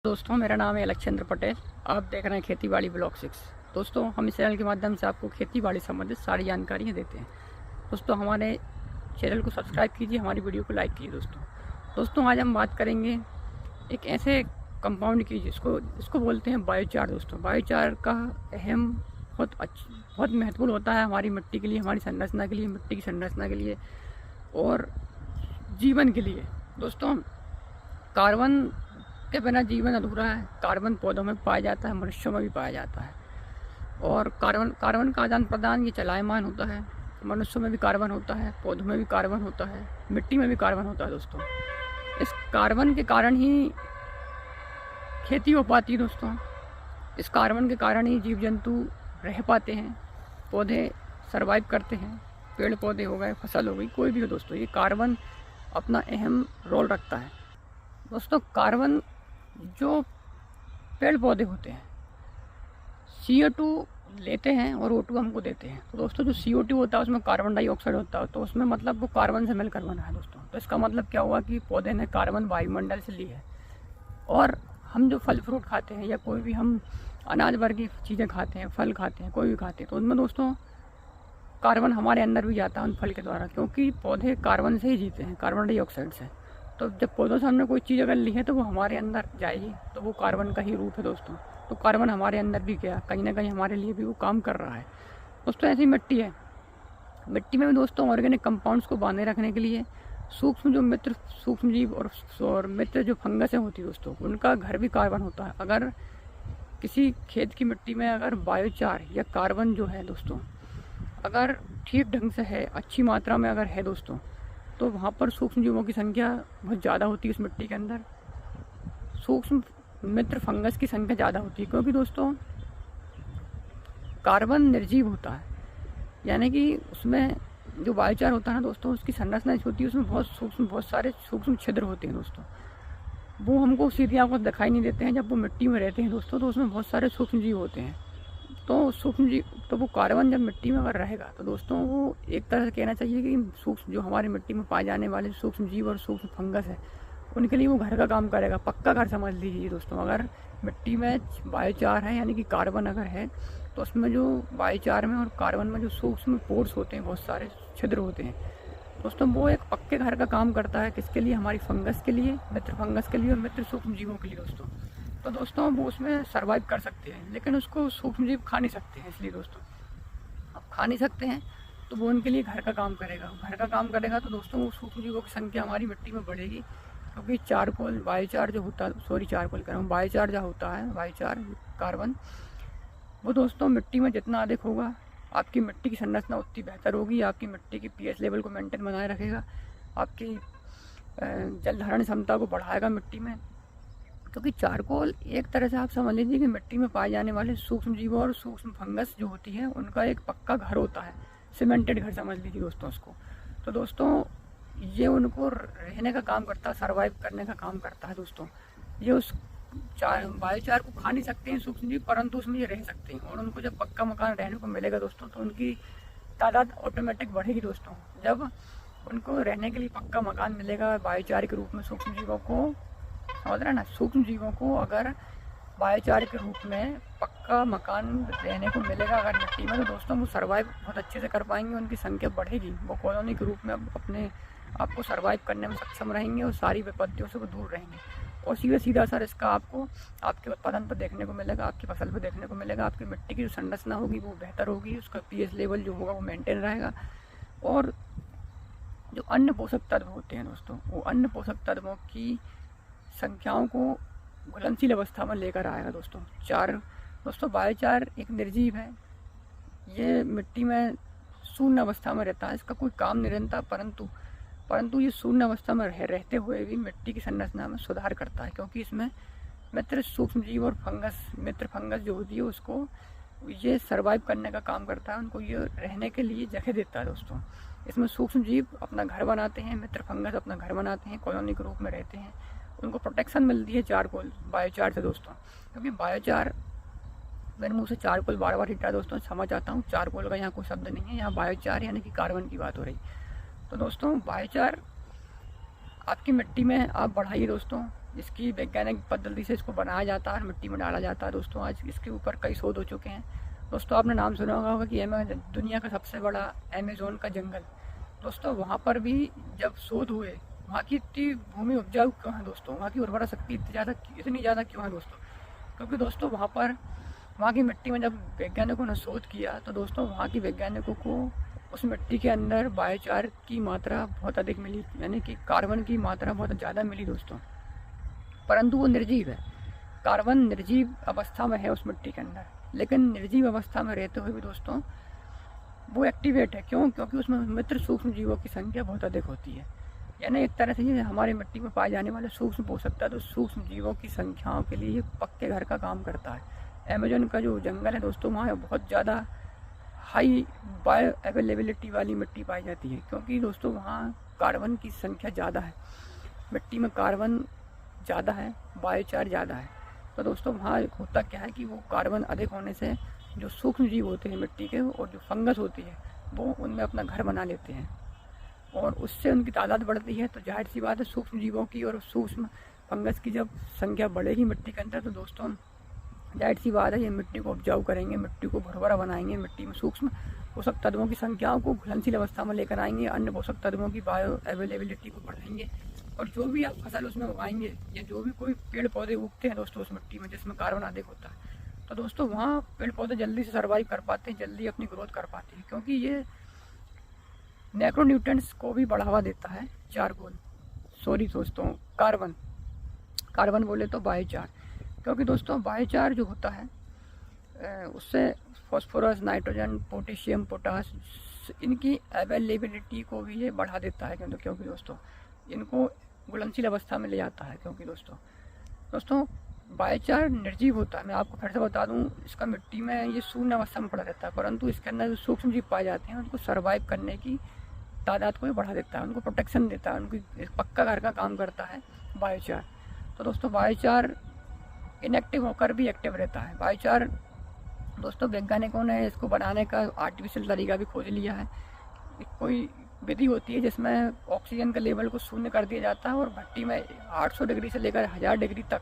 दोस्तों, मेरा नाम है अलक्षेंद्र पटेल। आप देख रहे हैं खेती बाड़ी ब्लॉग 6। दोस्तों, हम इस चैनल के माध्यम से आपको खेती बाड़ी संबंधित सारी जानकारियाँ देते हैं। दोस्तों, हमारे चैनल को सब्सक्राइब कीजिए, हमारी वीडियो को लाइक कीजिए। दोस्तों आज हम बात करेंगे एक ऐसे कंपाउंड की जिसको बोलते हैं बायोचार। दोस्तों, बायोचार का अहम बहुत महत्वपूर्ण होता है हमारी मिट्टी के लिए, हमारी संरचना के लिए, मिट्टी की संरचना के लिए और जीवन के लिए। दोस्तों, कार्बन के बिना जीवन अधूरा है। कार्बन पौधों में पाया जाता है, मनुष्यों में भी पाया जाता है। और कार्बन का आदान प्रदान ये चलायमान होता है। मनुष्यों में भी कार्बन होता है, पौधों में भी कार्बन होता है, मिट्टी में भी कार्बन होता है। दोस्तों, इस कार्बन के कारण ही खेती हो पाती है। दोस्तों, इस कार्बन के कारण ही जीव जंतु रह पाते हैं, पौधे सरवाइव करते हैं। पेड़ पौधे हो गए, फसल हो गई, कोई भी हो। दोस्तों, ये कार्बन अपना अहम रोल रखता है। दोस्तों, कार्बन जो पेड़ पौधे होते हैं CO2 लेते हैं और O2 हमको देते हैं। तो दोस्तों, जो CO2 होता है उसमें कार्बन डाइऑक्साइड होता है, तो उसमें मतलब वो कार्बन से मिलकर बना है। दोस्तों, तो इसका मतलब क्या हुआ कि पौधे ने कार्बन वायुमंडल से ली है। और हम जो फल फ्रूट खाते हैं या कोई भी हम अनाज वर्गीय चीज़ें खाते हैं, फल खाते हैं, कोई भी खाते हैं, तो उनमें दोस्तों कार्बन हमारे अंदर भी जाता है उन फल के द्वारा, क्योंकि पौधे कार्बन से ही जीते हैं, कार्बन डाइऑक्साइड से। तो जब पौधों से हमने कोई चीज़ अगर ली है तो वो हमारे अंदर जाएगी, तो वो कार्बन का ही रूप है। दोस्तों, तो कार्बन हमारे अंदर भी गया, कहीं ना कहीं हमारे लिए भी वो काम कर रहा है। दोस्तों, ऐसी मिट्टी है, मिट्टी में भी दोस्तों ऑर्गेनिक कंपाउंड्स को बांधे रखने के लिए सूक्ष्म जीव और मित्र जो फंगसें होती है दोस्तों, उनका घर भी कार्बन होता है। अगर किसी खेत की मिट्टी में अगर बायोचार या कार्बन जो है दोस्तों अगर ठीक ढंग से है, अच्छी मात्रा में अगर है दोस्तों, तो वहाँ पर सूक्ष्म जीवों की संख्या बहुत ज़्यादा होती है उस मिट्टी के अंदर। सूक्ष्म मित्र फंगस की संख्या ज़्यादा होती है, क्योंकि दोस्तों कार्बन निर्जीव होता है, यानी कि उसमें जो बायोचार होता है ना दोस्तों, उसकी संरचना होती है, उसमें बहुत सारे सूक्ष्म छिद्र होते हैं। दोस्तों, वो हमको सीधी आंखों से दिखाई नहीं देते हैं। जब वो मिट्टी में रहते हैं दोस्तों, तो उसमें बहुत सारे सूक्ष्म जीव होते हैं। तो वो कार्बन जब मिट्टी में अगर रहेगा तो दोस्तों वो एक तरह से कहना चाहिए कि सूक्ष्म जो हमारी मिट्टी में पाए जाने वाले सूक्ष्म जीव और सूक्ष्म फंगस है, उनके लिए वो घर का काम करेगा, पक्का घर समझ लीजिए। दोस्तों, अगर मिट्टी में बायोचार है यानी कि कार्बन अगर है, तो उसमें जो बायोचार में और कार्बन में जो सूक्ष्म पोर्स होते हैं, बहुत सारे छिद्र होते हैं दोस्तों, वो एक पक्के घर का काम करता है। किसके लिए? हमारी फंगस के लिए, मित्र फंगस के लिए और मित्र सूक्ष्म जीवों के लिए। दोस्तों वो उसमें सर्वाइव कर सकते हैं, लेकिन उसको सूक्ष्म जीव खा नहीं सकते हैं। इसलिए दोस्तों, अब खा नहीं सकते हैं तो वो उनके लिए घर का काम करेगा। तो दोस्तों वो सूक्ष्म जीवों की संख्या हमारी मिट्टी में बढ़ेगी, क्योंकि बायोचार जो होता है, चारकोल कह रहा हूँ, बायोचार जो होता है, बायोचार कार्बन, वो दोस्तों मिट्टी में जितना अधिक होगा, आपकी मिट्टी की संरचना उतनी बेहतर होगी, आपकी मिट्टी की pH लेवल को मेंटेन बनाए रखेगा, आपकी जल धारण क्षमता को बढ़ाएगा मिट्टी में। क्योंकि चारकोल एक तरह से आप समझ लीजिए कि मिट्टी में पाए जाने वाले सूक्ष्म जीवों और सूक्ष्म फंगस जो होती है उनका एक पक्का घर होता है, सीमेंटेड घर समझ लीजिए दोस्तों उसको। तो दोस्तों ये उनको रहने का काम करता है, सर्वाइव करने का काम करता है। दोस्तों, ये उस बायोचार को खा नहीं सकते हैं सूक्ष्म जीव, परंतु उसमें ये रह सकते हैं। और उनको जब पक्का मकान रहने को मिलेगा दोस्तों, तो उनकी तादाद ऑटोमेटिक बढ़ेगी। दोस्तों, जब उनको रहने के लिए पक्का मकान मिलेगा बायोचार के रूप में, सूक्ष्म जीवों को समझ रहे ना, सूक्ष्म जीवों को अगर बायोचार के रूप में पक्का मकान रहने को मिलेगा अगर मिट्टी में, तो दोस्तों वो सर्वाइव बहुत अच्छे से कर पाएंगे, उनकी संख्या बढ़ेगी, वो कॉलोनी के रूप में अपने आप को सर्वाइव करने में सक्षम रहेंगे और सारी विपत्तियों से वो दूर रहेंगे। और सीधा असर इसका आपको आपके उत्पादन पर देखने को मिलेगा, आपकी फसल पर देखने को मिलेगा। आपकी मिट्टी की जो संरचना होगी वो बेहतर होगी, उसका pH लेवल जो होगा वो मेंटेन रहेगा। और जो अन्य पोषक तत्व होते हैं दोस्तों, वो अन्य पोषक तत्वों की संख्याओं को घुलनशील अवस्था में लेकर आएगा। दोस्तों बायोचार एक निर्जीव है, ये मिट्टी में शून्य अवस्था में रहता है, इसका कोई काम नहीं रहता, परंतु ये शून्य अवस्था में रहते हुए भी मिट्टी की संरचना में सुधार करता है, क्योंकि इसमें मित्र सूक्ष्म जीव और मित्र फंगस जो होती है उसको ये सर्वाइव करने का काम करता है, उनको ये रहने के लिए जगह देता है। दोस्तों, इसमें सूक्ष्म जीव अपना घर बनाते हैं, मित्र फंगस अपना घर बनाते हैं, कॉलोनी के रूप में रहते हैं, उनको प्रोटेक्शन मिलती है बायोचार से। दोस्तों, क्योंकि बायोचार, मेरे मुंह से चारकोल बार बार हिटा दोस्तों, समझ आता हूँ, चारकोल का यहाँ कोई शब्द नहीं है, यहाँ बायोचार यानी कि कार्बन की बात हो रही। तो दोस्तों बायोचार आपकी मिट्टी में आप बढ़ाइए दोस्तों, इसकी वैज्ञानिक पद्धति से इसको बनाया जाता है और मिट्टी में डाला जाता है दोस्तों। आज इसके ऊपर कई शोध हो चुके हैं दोस्तों। आपने नाम सुना होगा कि दुनिया का सबसे बड़ा अमेज़न का जंगल दोस्तों, वहाँ पर भी जब शोध हुए, वहाँ की इतनी भूमि उपजाऊ क्यों है दोस्तों, वहाँ की उर्वरा शक्ति इतनी ज़्यादा क्यों है दोस्तों? क्योंकि दोस्तों वहाँ की मिट्टी में जब वैज्ञानिकों ने शोध किया तो दोस्तों वहाँ की वैज्ञानिकों को उस मिट्टी के अंदर बायोचार की मात्रा बहुत अधिक मिली, यानी कि कार्बन की मात्रा बहुत ज़्यादा मिली दोस्तों। परंतु वो निर्जीव है, कार्बन निर्जीव अवस्था में है उस मिट्टी के अंदर, लेकिन निर्जीव अवस्था में रहते हुए भी दोस्तों वो एक्टिवेट है। क्यों? क्योंकि उसमें मित्र सूक्ष्म जीवों की संख्या बहुत अधिक होती है। यानी एक तरह से ये हमारी मिट्टी में पाए जाने वाले सूक्ष्म पोषक तत्व तो सूक्ष्म जीवों की संख्याओं के लिए पक्के घर का काम करता है। अमेज़न का जो जंगल है दोस्तों, वहाँ बहुत ज़्यादा हाई बायो अवेलेबिलिटी वाली मिट्टी पाई जाती है, क्योंकि दोस्तों वहाँ कार्बन की संख्या ज़्यादा है, मिट्टी में कार्बन ज़्यादा है, बायोचार ज़्यादा है। तो दोस्तों वहाँ होता क्या है कि वो कार्बन अधिक होने से जो सूक्ष्म जीव होते हैं मिट्टी के और जो फंगस होती है वो उनमें अपना घर बना लेते हैं और उससे उनकी तादाद बढ़ती है। तो जाहिर सी बात है सूक्ष्म जीवों की और सूक्ष्म फंगस की जब संख्या बढ़ेगी मिट्टी के अंदर तो दोस्तों जाहिर सी बात है ये मिट्टी को उपजाऊ करेंगे, मिट्टी को भरभरा बनाएंगे, मिट्टी में सूक्ष्म पोषक तत्वों की संख्याओं को घुलनशील अवस्था में लेकर आएंगे, अन्य पोषक तत्वों की बायो अवेलेबिलिटी को बढ़ाएंगे और जो भी आप फसल उसमें उगाएंगे या जो भी कोई पेड़ पौधे उगते हैं दोस्तों उस मिट्टी में जिसमें कार्बन अधिक होता है तो दोस्तों वहाँ पेड़ पौधे जल्दी से सर्वाइव कर पाते हैं, जल्दी अपनी ग्रोथ कर पाते हैं, क्योंकि ये मैक्रोन्यूट्रिएंट्स को भी बढ़ावा देता है। कार्बन बोले तो बायोचार, क्योंकि दोस्तों बायोचार जो होता है उससे फास्फोरस, नाइट्रोजन, पोटेशियम, पोटास इनकी अवेलेबिलिटी को भी ये बढ़ा देता है, क्योंकि दोस्तों इनको घुलनशील अवस्था में ले जाता है। क्योंकि दोस्तों बायोचार निर्जीव होता है। मैं आपको फिर से बता दूं, इसका मिट्टी में ये शून्य अवस्था में पड़ा रहता है, परंतु इसके अंदर जो सूक्ष्म जीव पाए जाते हैं उनको सर्वाइव करने की तादाद को भी बढ़ा देता है, उनको प्रोटेक्शन देता है, उनकी पक्का घर का काम करता है बायोचार। तो दोस्तों बायोचार इनएक्टिव होकर भी एक्टिव रहता है। बायोचार दोस्तों वैज्ञानिकों ने इसको बनाने का आर्टिफिशियल तरीका भी खोज लिया है। कोई विधि होती है जिसमें ऑक्सीजन के लेवल को शून्य कर दिया जाता है और भट्टी में 800 डिग्री से लेकर 1000 डिग्री तक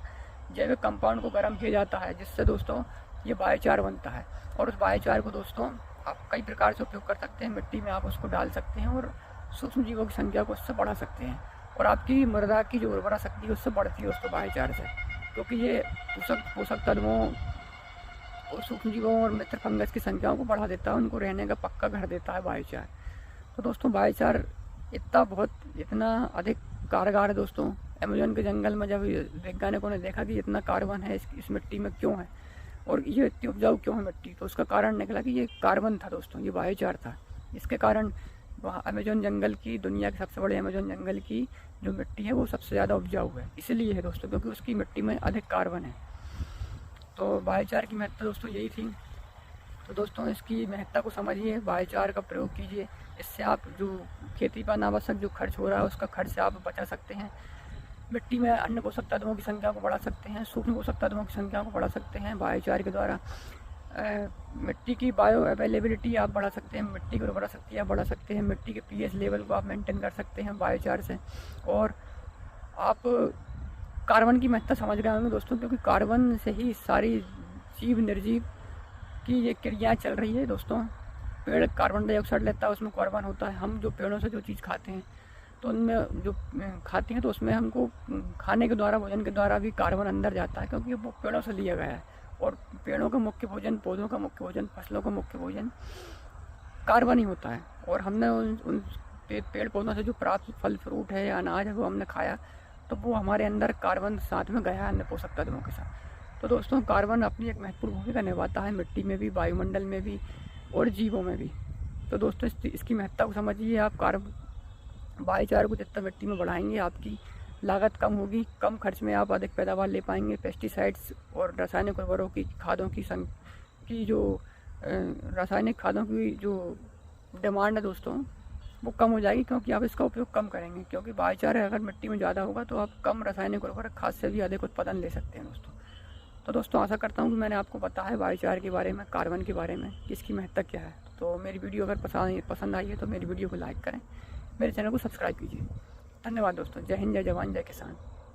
जैविक कंपाउंड को गर्म किया जाता है, जिससे दोस्तों ये बायोचार बनता है। और उस बायोचार को दोस्तों आप कई प्रकार से उपयोग कर सकते हैं, मिट्टी में आप उसको डाल सकते हैं और सूक्ष्म जीवों की संख्या को उससे बढ़ा सकते हैं और आपकी मृदा की जो उर्वरा शक्ति है उससे बढ़ती है उसको बायोचार से, क्योंकि ये पोषक तत्वों और सूक्ष्म जीवों और मित्र फंगस की संख्याओं को बढ़ा देता है, उनको रहने का पक्का घर देता है बायोचार। तो दोस्तों बायोचार इतना अधिक कारगर है दोस्तों। अमेज़न के जंगल में जब वैज्ञानिकों ने देखा कि इतना कार्बन है इस मिट्टी में क्यों है और ये इतनी उपजाऊ क्यों है मिट्टी, तो उसका कारण निकला कि ये कार्बन था दोस्तों, ये बायोचार था। इसके कारण वहाँ अमेज़न जंगल की, दुनिया के सबसे बड़े अमेज़न जंगल की जो मिट्टी है वो सबसे ज़्यादा उपजाऊ है, इसलिए है दोस्तों, क्योंकि उसकी मिट्टी में अधिक कार्बन है। तो बायोचार की महत्ता दोस्तों यही थी। तो दोस्तों इसकी महत्ता को समझिए, बायोचार का प्रयोग कीजिए, इससे आप जो खेती पर अनावश्यक जो खर्च हो रहा है उसका खर्च से आप बचा सकते हैं। मिट्टी में अन्य पोषक तत्वों की संख्या को बढ़ा सकते हैं, सूक्ष्म पोषक तत्वों की संख्या को बढ़ा सकते हैं बायोचार के द्वारा। मिट्टी की बायो अवेलेबिलिटी आप बढ़ा सकते हैं, मिट्टी की उर्वरा शक्ति आप बढ़ा सकते हैं, मिट्टी के पीएच लेवल को आप मेंटेन कर सकते हैं बायोचार से। और आप कार्बन की महत्ता समझ गए होंगे दोस्तों, क्योंकि कार्बन से ही सारी जीव निर्जीव की ये क्रियाएँ चल रही है दोस्तों। पेड़ कार्बन डाइऑक्साइड लेता है, उसमें कार्बन होता है। हम जो पेड़ों से जो चीज़ खाते हैं तो उनमें जो खाते हैं तो उसमें हमको खाने के द्वारा, भोजन के द्वारा भी कार्बन अंदर जाता है, क्योंकि वो पेड़ों से लिया गया है। और पेड़ों का मुख्य भोजन, पौधों का मुख्य भोजन, फसलों का मुख्य भोजन कार्बन ही होता है। और हमने उन पेड़ पौधों से जो प्राप्त फल फ्रूट है या अनाज है वो हमने खाया, तो वो हमारे अंदर कार्बन साथ में गया अन्य पोषक तत्वों के साथ। तो दोस्तों कार्बन अपनी एक महत्वपूर्ण भूमिका निभाता है मिट्टी में भी, वायुमंडल में भी और जीवों में भी। तो दोस्तों इसकी महत्ता को समझिए। आप बायोचार को जितना मिट्टी में बढ़ाएंगे आपकी लागत कम होगी, कम खर्च में आप अधिक पैदावार ले पाएंगे। पेस्टिसाइड्स और रासायनिक उर्वरकों की खादों की जो रासायनिक खादों की जो डिमांड है दोस्तों वो कम हो जाएगी, क्योंकि आप इसका उपयोग कम करेंगे। क्योंकि बायोचार अगर मिट्टी में ज़्यादा होगा तो आप कम रासायनिक उर्वरक खाद से भी अधिक उत्पादन ले सकते हैं दोस्तों। तो दोस्तों आशा करता हूँ कि मैंने आपको बताया बायोचार के बारे में, कार्बन के बारे में, कि इसकी महत्ता क्या है। तो मेरी वीडियो अगर पसंद आई है तो मेरी वीडियो को लाइक करें, मेरे चैनल को सब्सक्राइब कीजिए। धन्यवाद दोस्तों। जय हिंद, जय जवान, जय किसान।